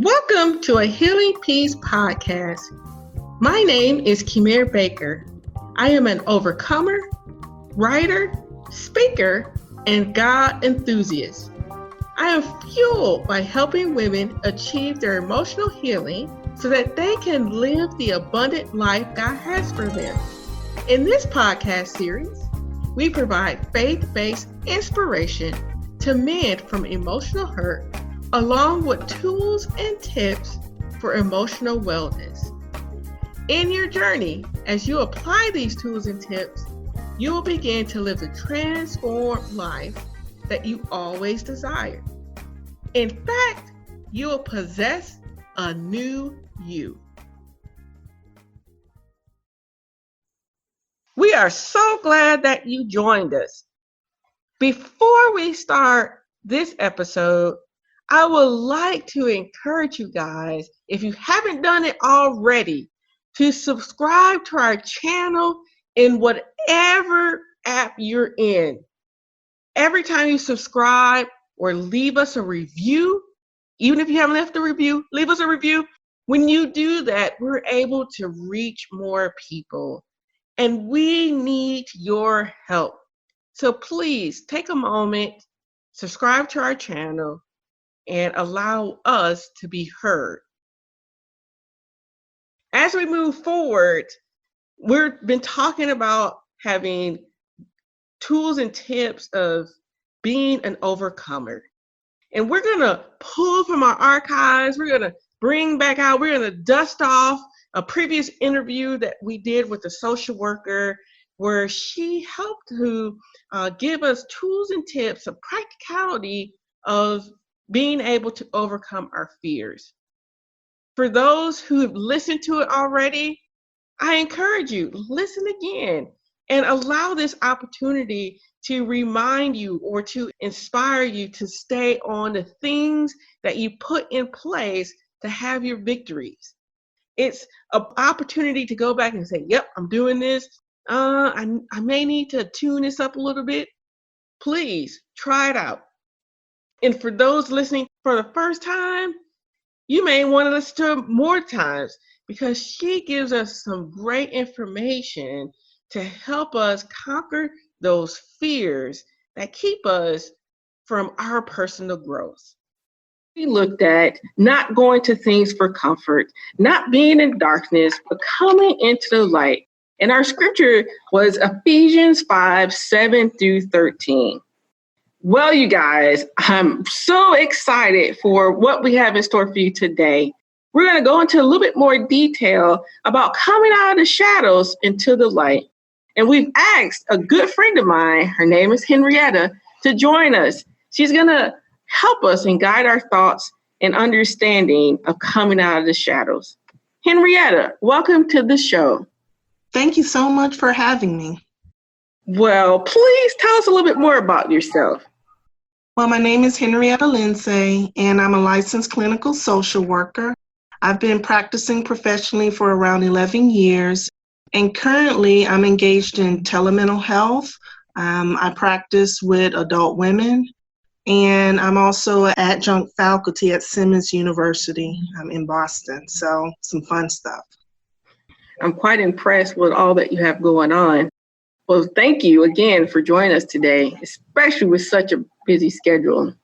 Welcome to a Healing Peace podcast. My name is Kimir Baker. I am an overcomer, writer, speaker, and God enthusiast. I am fueled by helping women achieve their emotional healing so that they can live the abundant life God has for them. In this podcast series, we provide faith-based inspiration to mend from emotional hurt, along with tools and tips for emotional wellness. In your journey, as you apply these tools and tips, you will begin to live the transformed life that you always desired. In fact, you will possess a new you. We are so glad that you joined us. Before we start this episode, I would like to encourage you guys, if you haven't done it already, to subscribe to our channel in whatever app you're in. Every time you subscribe or leave us a review, even if you haven't left a review, leave us a review. When you do that, we're able to reach more people, and we need your help. So please take a moment, subscribe to our channel, and allow us to be heard. As we move forward, we've been talking about having tools and tips of being an overcomer. And we're going to pull from our archives, we're going to bring back out, we're going to dust off a previous interview that we did with a social worker where she helped to give us tools and tips of practicality of being able to overcome our fears. For those who have listened to it already, I encourage you, listen again and allow this opportunity to remind you or to inspire you to stay on the things that you put in place to have your victories. It's an opportunity to go back and say, yep, I'm doing this. I may need to tune this up a little bit. Please try it out. And for those listening for the first time, you may want to listen to it more times because she gives us some great information to help us conquer those fears that keep us from our personal growth. We looked at not going to things for comfort, not being in darkness, but coming into the light. And our scripture was Ephesians 5:7-13. Well, you guys, I'm so excited for what we have in store for you today. We're going to go into a little bit more detail about coming out of the shadows into the light. And we've asked a good friend of mine, her name is Henrietta, to join us. She's going to help us and guide our thoughts and understanding of coming out of the shadows. Henrietta, welcome to the show. Thank you so much for having me. Well, please tell us a little bit more about yourself. Well, my name is Henrietta Lindsay, and I'm a licensed clinical social worker. I've been practicing professionally for around 11 years, and currently I'm engaged in telemental health. I practice with adult women, and I'm also an adjunct faculty at Simmons University in Boston, so some fun stuff. I'm quite impressed with all that you have going on. Well, thank you again for joining us today, especially with such a busy schedule.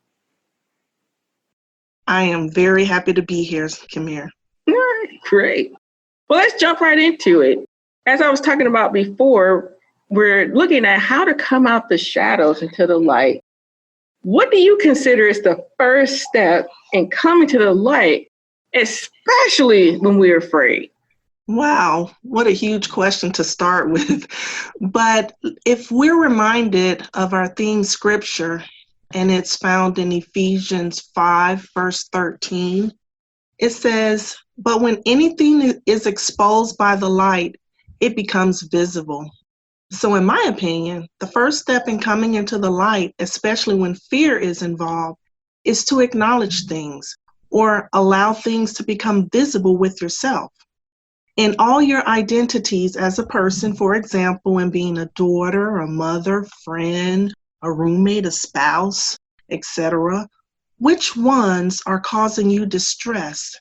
I am very happy to be here, Kimir. All right, great. Well, let's jump right into it. As I was talking about before, we're looking at how to come out the shadows into the light. What do you consider is the first step in coming to the light, especially when we're afraid? Wow, what a huge question to start with. But if we're reminded of our theme scripture, and it's found in Ephesians 5, verse 13, it says, "But when anything is exposed by the light, it becomes visible." So in my opinion, the first step in coming into the light, especially when fear is involved, is to acknowledge things or allow things to become visible with yourself. In all your identities as a person, for example, in being a daughter, a mother, friend, a roommate, a spouse, etc., Which ones are causing you distress?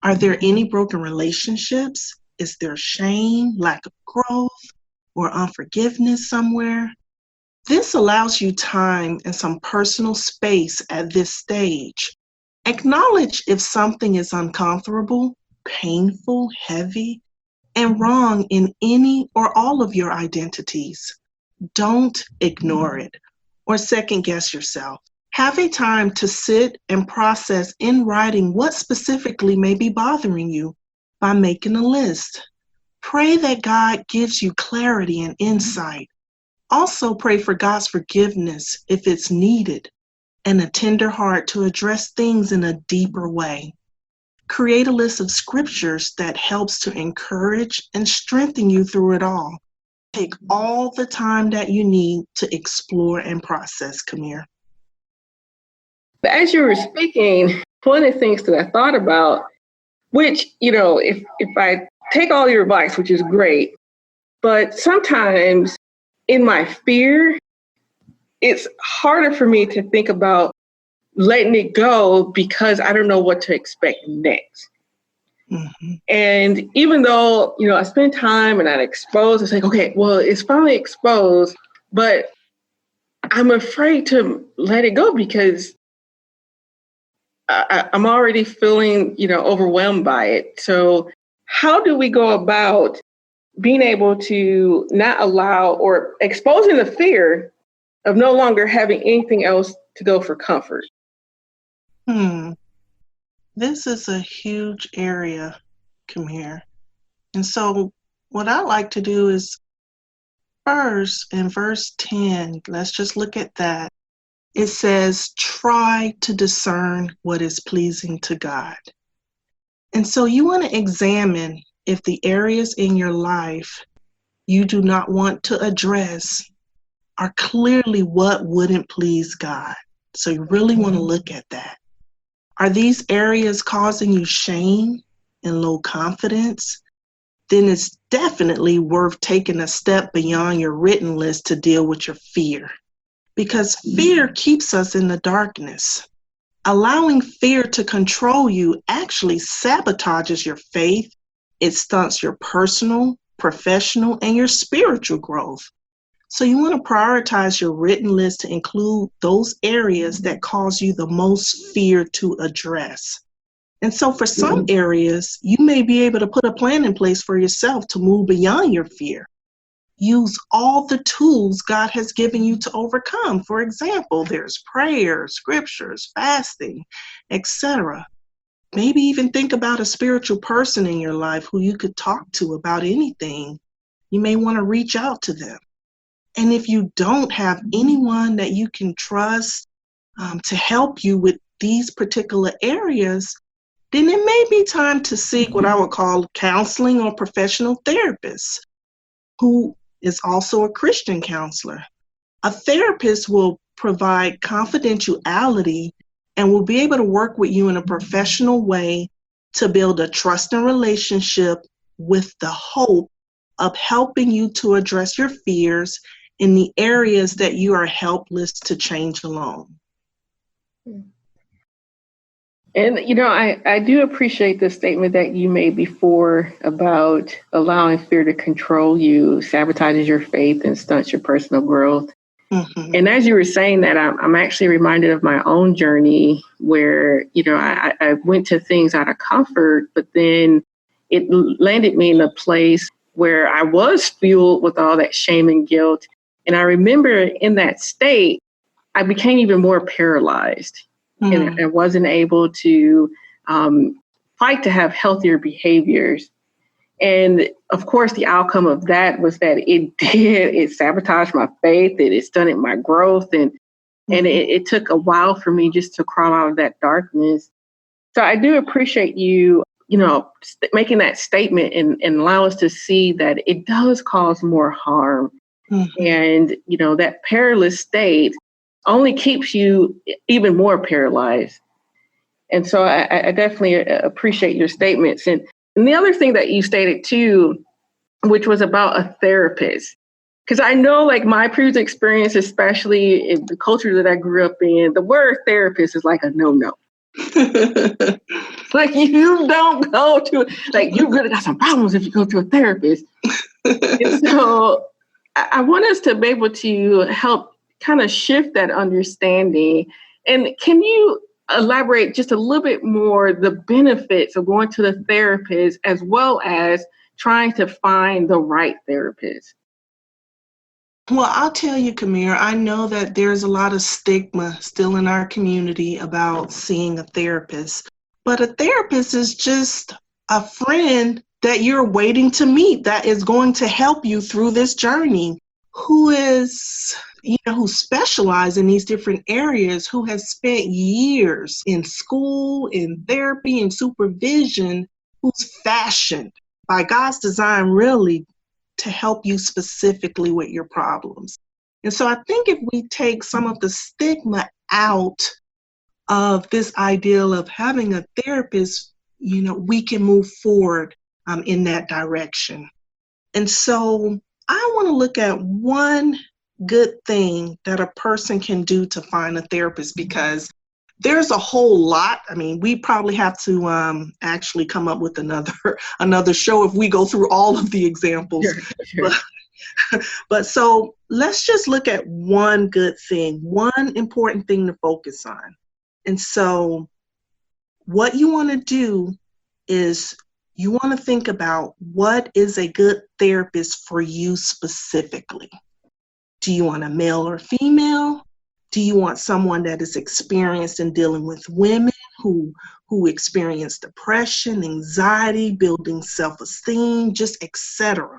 Are there any broken relationships? Is there shame, lack of growth, or unforgiveness somewhere? This allows you time and some personal space at this stage. Acknowledge if something is uncomfortable, painful, heavy, and wrong in any or all of your identities. Don't ignore it or second guess yourself. Have a time to sit and process in writing what specifically may be bothering you by making a list. Pray that God gives you clarity and insight. Also, pray for God's forgiveness if it's needed and a tender heart to address things in a deeper way. Create a list of scriptures that helps to encourage and strengthen you through it all. Take all the time that you need to explore and process, Kamir. As you were speaking, one of the things that I thought about, which, if I take all your advice, which is great, but sometimes in my fear, it's harder for me to think about letting it go because I don't know what to expect next. Mm-hmm. And even though, I spend time and I expose, it's like, okay, well, it's finally exposed, but I'm afraid to let it go because I'm already feeling, overwhelmed by it. So how do we go about being able to not allow or exposing the fear of no longer having anything else to go for comfort? This is a huge area, Kamir. And so what I like to do is first in verse 10, let's just look at that. It says, try to discern what is pleasing to God. And so you want to examine if the areas in your life you do not want to address are clearly what wouldn't please God. So you really want to look at that. Are these areas causing you shame and low confidence? Then it's definitely worth taking a step beyond your written list to deal with your fear. Because fear keeps us in the darkness. Allowing fear to control you actually sabotages your faith. It stunts your personal, professional, and your spiritual growth. So you want to prioritize your written list to include those areas that cause you the most fear to address. And so for some areas, you may be able to put a plan in place for yourself to move beyond your fear. Use all the tools God has given you to overcome. For example, there's prayer, scriptures, fasting, etc. Maybe even think about a spiritual person in your life who you could talk to about anything. You may want to reach out to them. And if you don't have anyone that you can trust to help you with these particular areas, then it may be time to seek what I would call counseling or professional therapists who is also a Christian counselor. A therapist will provide confidentiality and will be able to work with you in a professional way to build a trusting relationship with the hope of helping you to address your fears in the areas that you are helpless to change alone. And, I do appreciate the statement that you made before about allowing fear to control you, sabotages your faith, and stunts your personal growth. Mm-hmm. And as you were saying that, I'm actually reminded of my own journey where, I went to things out of comfort, but then it landed me in a place where I was fueled with all that shame and guilt. And I remember in that state, I became even more paralyzed. And I wasn't able to fight to have healthier behaviors. And of course, the outcome of that was that it sabotaged my faith, it stunted my growth. And it took a while for me just to crawl out of that darkness. So I do appreciate you, making that statement and allow us to see that it does cause more harm. Mm-hmm. And, that perilous state only keeps you even more paralyzed. And so I definitely appreciate your statements. And the other thing that you stated too, which was about a therapist. Because I know, like, my previous experience, especially in the culture that I grew up in, the word therapist is like a no-no. Like, you don't go to, like, you really got some problems if you go to a therapist. And so I want us to be able to help kind of shift that understanding. And can you elaborate just a little bit more the benefits of going to the therapist as well as trying to find the right therapist? Well, I'll tell you, Kamir, I know that there's a lot of stigma still in our community about seeing a therapist, but a therapist is just a friend that you're waiting to meet that is going to help you through this journey, who is, who specialize in these different areas, who has spent years in school, in therapy, and supervision, who's fashioned by God's design, really, to help you specifically with your problems. And so I think if we take some of the stigma out of this ideal of having a therapist, we can move forward in that direction. And so I want to look at one good thing that a person can do to find a therapist, because there's a whole lot. I mean, we probably have to actually come up with another show if we go through all of the examples. Sure. But so let's just look at one good thing, one important thing to focus on. And so what you want to do is you want to think about what is a good therapist for you specifically. Do you want a male or female? Do you want someone that is experienced in dealing with women who experience depression, anxiety, building self-esteem, just etc.?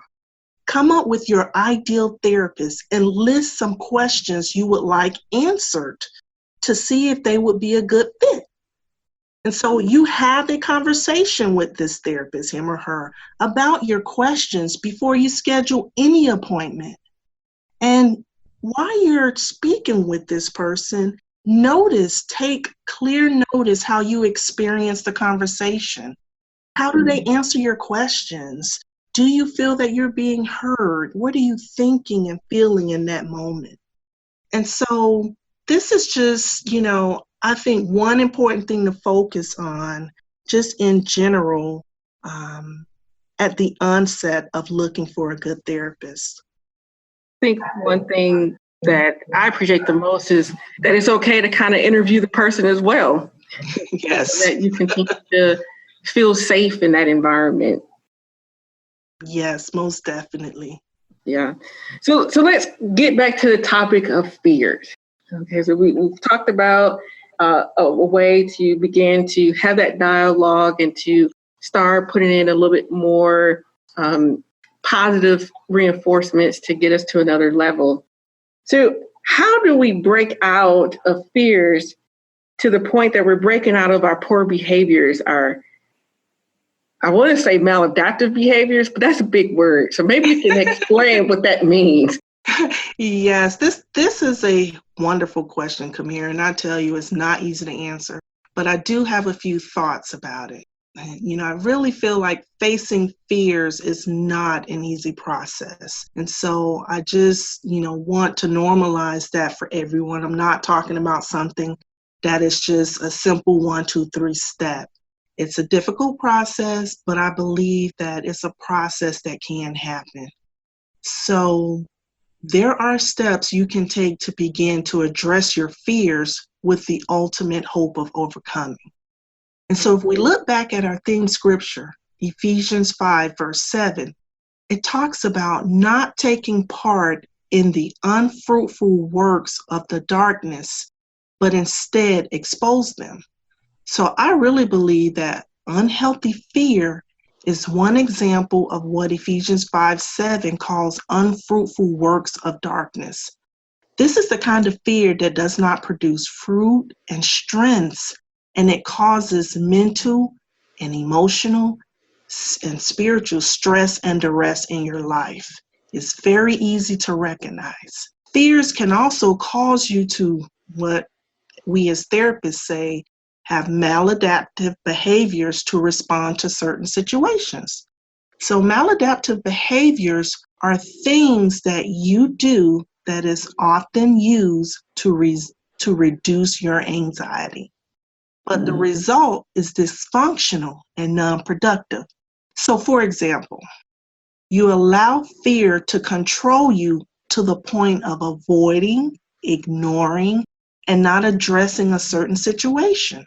Come up with your ideal therapist and list some questions you would like answered to see if they would be a good fit. And so you have a conversation with this therapist, him or her, about your questions before you schedule any appointment. And while you're speaking with this person, take clear notice how you experience the conversation. How do they answer your questions? Do you feel that you're being heard? What are you thinking and feeling in that moment? And so this is just, I think one important thing to focus on just in general at the onset of looking for a good therapist. I think one thing that I appreciate the most is that it's okay to kind of interview the person as well. Yes. That you continue to feel safe in that environment. Yes, most definitely. Yeah. So let's get back to the topic of fears. Okay, so we've talked about a way to begin to have that dialogue and to start putting in a little bit more positive reinforcements to get us to another level. So how do we break out of fears to the point that we're breaking out of our poor behaviors, I want to say maladaptive behaviors, but that's a big word. So maybe you can explain what that means. Yes, this is a wonderful question, Kamir, and I tell you, it's not easy to answer, but I do have a few thoughts about it. I really feel like facing fears is not an easy process. And so I just, want to normalize that for everyone. I'm not talking about something that is just a simple 1, 2, 3 step. It's a difficult process, but I believe that it's a process that can happen. So there are steps you can take to begin to address your fears with the ultimate hope of overcoming. And so if we look back at our theme scripture, Ephesians 5, verse 7, it talks about not taking part in the unfruitful works of the darkness, but instead expose them. So I really believe that unhealthy fear is one example of what Ephesians 5:7 calls unfruitful works of darkness. This is the kind of fear that does not produce fruit and strengths, and it causes mental and emotional and spiritual stress and duress in your life. It's very easy to recognize. Fears can also cause you to, what we as therapists say, have maladaptive behaviors to respond to certain situations. So maladaptive behaviors are things that you do that is often used to reduce your anxiety. But the result is dysfunctional and non-productive. So for example, you allow fear to control you to the point of avoiding, ignoring, and not addressing a certain situation.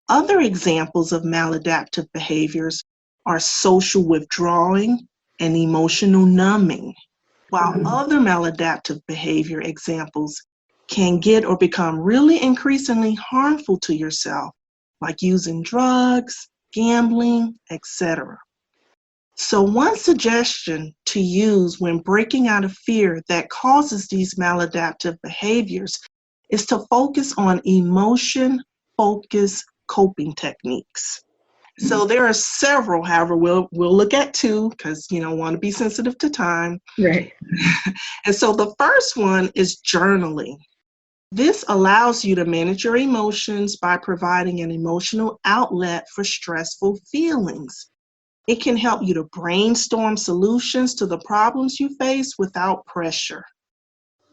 Other examples of maladaptive behaviors are social withdrawing and emotional numbing, while other maladaptive behavior examples can get or become really increasingly harmful to yourself, like using drugs, gambling, etc. So one suggestion to use when breaking out of fear that causes these maladaptive behaviors is to focus on emotion-focused coping techniques. So there are several, however, we'll look at two because, want to be sensitive to time. Right. And so the first one is journaling. This allows you to manage your emotions by providing an emotional outlet for stressful feelings. It can help you to brainstorm solutions to the problems you face without pressure.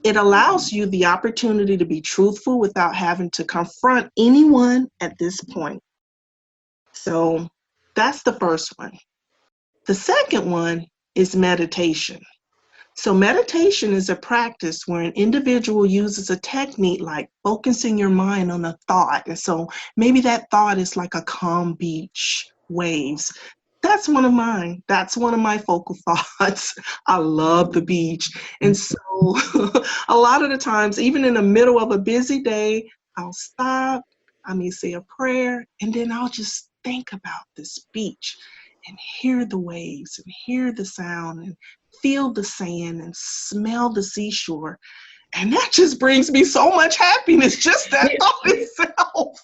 It allows you the opportunity to be truthful without having to confront anyone at this point. So that's the first one. The second one is meditation. So meditation is a practice where an individual uses a technique like focusing your mind on a thought. And so maybe that thought is like a calm beach, waves. That's one of mine. That's one of my focal thoughts. I love the beach. And so a lot of the times, even in the middle of a busy day, I'll stop, I may say a prayer, and then I'll just think about this beach and hear the waves and hear the sound and feel the sand and smell the seashore. And that just brings me so much happiness, just that thought itself.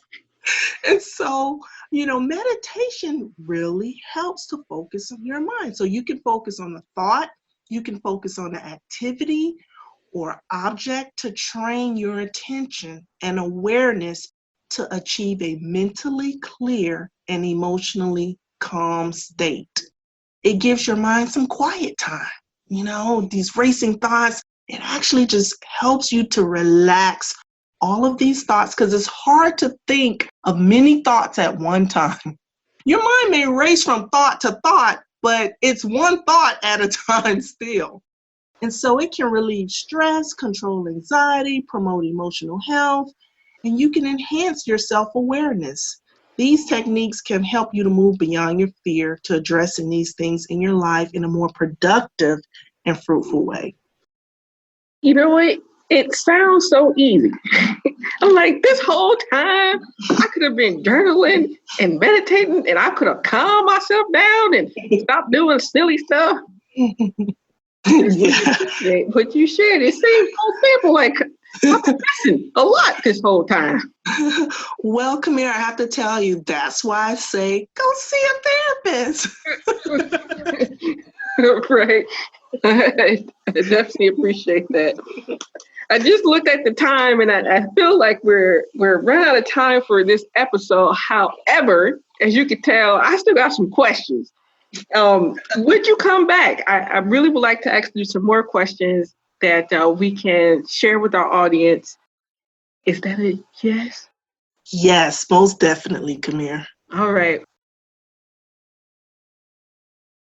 And so, meditation really helps to focus on your mind. So you can focus on the thought, you can focus on the activity or object to train your attention and awareness to achieve a mentally clear and emotionally calm state. It gives your mind some quiet time. These racing thoughts, it actually just helps you to relax all of these thoughts because it's hard to think of many thoughts at one time. Your mind may race from thought to thought, but it's one thought at a time still. And so it can relieve stress, control anxiety, promote emotional health, and you can enhance your self-awareness. These techniques can help you to move beyond your fear to addressing these things in your life in a more productive and fruitful way. You know what? It sounds so easy. I'm like, this whole time, I could have been journaling and meditating, and I could have calmed myself down and stopped doing silly stuff. Yeah. What you shared, it seems so simple. Like, I'm missing a lot this whole time. Well, Kamir, I have to tell you, that's why I say, go see a therapist. Right. I definitely appreciate that. I just looked at the time and I feel like we're running out of time for this episode. However, as you can tell, I still got some questions. Would you come back? I really would like to ask you some more questions that we can share with our audience. Is that a yes? Yes, most definitely, Kamir. All right.